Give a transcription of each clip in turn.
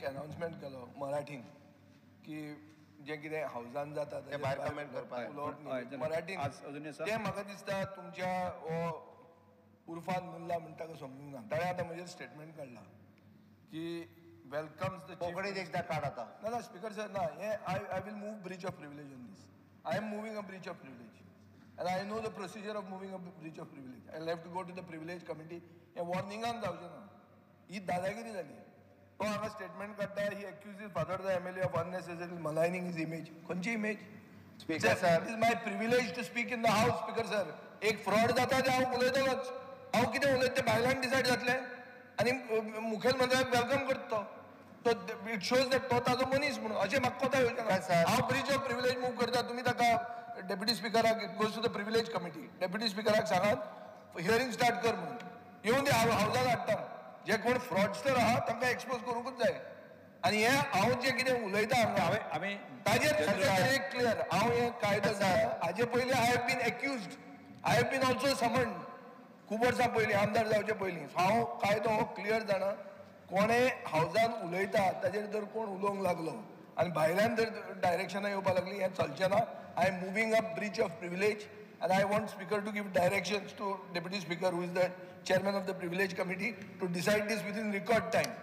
एक अनाउन्समेंट केलो मराठीन की जे कितें हावजान जाता ते भायर कमेंट करपाक मराठीन ते म्हाका दिसता तुमच्या उर्फान मुल्ला म्हणटा तो समजूंक ना ताणें आतां म्हजेर स्टेटमेंट काडला की वेलकम्स द कोंकणीत एकदा काड आतां ना ना स्पीकर सर ना हे I will move breach of privilege on this I am moving a breach of privilege and I know the procedure of moving a breach of privilege. I'll have to go to the privilege committee. हे वॉर्निंगान जावचें ना ही दादागिरी जाली तो हांगा statement काडटा ही accuses father the MLA of unnecessary maligning his image खंयची image speaker sir it is my privilege to speak in the house speaker sir एक फ्रॉड जाता ते हांव उलयतलोच हांव कितें उलयता ते भायल्यान डिसायड जातलें आनी मुखेलमंत्र्याक वेलकम करता तो इट शोज दॅट तो ताजो मनीस म्हणून अशें म्हाका कोता येवचें हांव ब्रीच ऑफ प्रिविलेज मूव करता तुमी ताका डेप्युटी स्पीकराक goes to the privilege committee deputy स्पीकराक सांगात हियरिंग स्टार्ट कर म्हणून येवन ते हावजाक हाडटा जे कोण फ्रॉडस्टर आहा तांकां एक्सपोज करूंकूच जाय आनी हे हांव जें कितें उलयता हांगा ताजेर क्लियर हांव हे कायदो हाजे पयलीं I have been accused I have been also summoned खूब वर्सां पयलीं आमदार जावचे पयलीं हांव कायदो हो क्लियर जाणा कोणें हावजान उलयता ताजेर जर कोण उलोवंक लागलो आनी भायल्यान जर डायरेक्शनां येवपाक लागलीं हें चलचें ना I am moving up breach of privilege and I want speaker to give directions to deputy speaker who is the chairman of the privilege committee to decide this within record time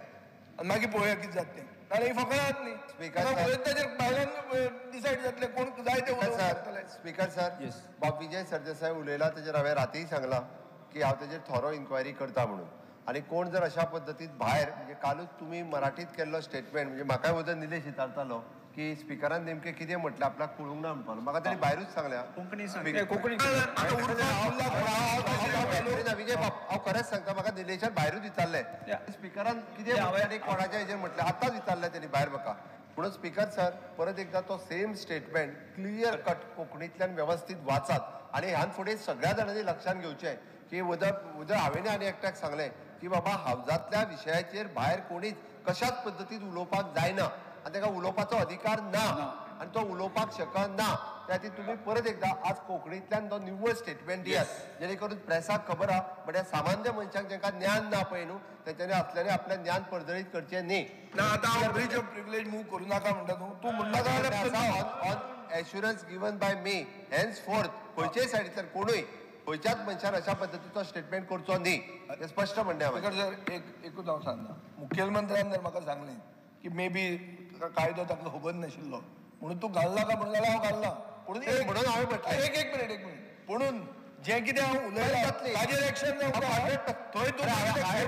and मागीर पळोवया कितें जाता तें नाल्यार ही फकां जातली speaker ताजेर भायल्यान decide जातलें कोण जाय तें उलोवंक स्पीकर सर बाब विजय सरदेसाय उलयला तेजेर हांवें रातीय सांगलां की हांव तेजेर थोरो इन्क्वायरी करता म्हणून आनी कोण जर अशा पद्दतीन भायर म्हणजे कालूच तुमी मराठीत केल्लो स्टेटमेंट म्हणजे म्हाकाय उदर निलेश विचारतालो की स्पीकरान नेमकें कितें म्हटलें आपल्याक कळूंक ना म्हणपालो म्हाका तरी भायरूच सांगल्या विजय बाब हांव खरेंच सांगता म्हाका निलेशान भायरूच विचारलें स्पीकरान कितें आनी कोणाच्या हेजेर म्हटलें आतांच विचारलें तेणी भायर म्हाका म्हणून स्पीकर सर परत एकदा तो सेम स्टेटमेंट क्लियर कट कोंकणींतल्यान वेवस्थीत वाचात आनी ह्यान फुडें सगळ्या जाणांनी लक्षांत घेवचें की उदर हांवें आनी एकट्याक सांगलें की बाबा हावजांतल्या विशयाचेर भायर कोणीच कशाच पद्दतीन उलोवपाक जायना आनी ताका उलोवपाचो अधिकार ना आनी तो उलोवपाक शकना त्या खातीर तुमी परत एकदा आज कोंकणींतल्यान तो निव्वळ स्टेटमेंट दियात जेणे करून प्रेसाक खबर आहा बट ह्या सामान्य मनशाक जांकां ज्ञान ना पळय न्हू तेंच्यांनी असल्यानी आपलें ज्ञान परजळीत करचें न्ही ना आतां हांव ब्रीच ऑफ प्रिविलेज मूव करूं नाका म्हणटा तूं म्हणटा on assurance given by me henceforth खंयचेय सायडींतल्यान कोणूय खंयच्याच मनशान अशा पद्दतीचो स्टेटमेंट करचो न्ही हें स्पश्ट म्हणणें हांवें सर एकूच हांव सांगता मुखेलमंत्र्यान जर म्हाका सांगलें की मे बी कायदो ताका खबर नाशिल्लो म्हणून तूं घालना का म्हणून जाल्यार हांव घालना म्हणून हांवें म्हटलें एक मिनीट म्हणून जें कितें हांव उलयलां ताजेर एक्शन थंय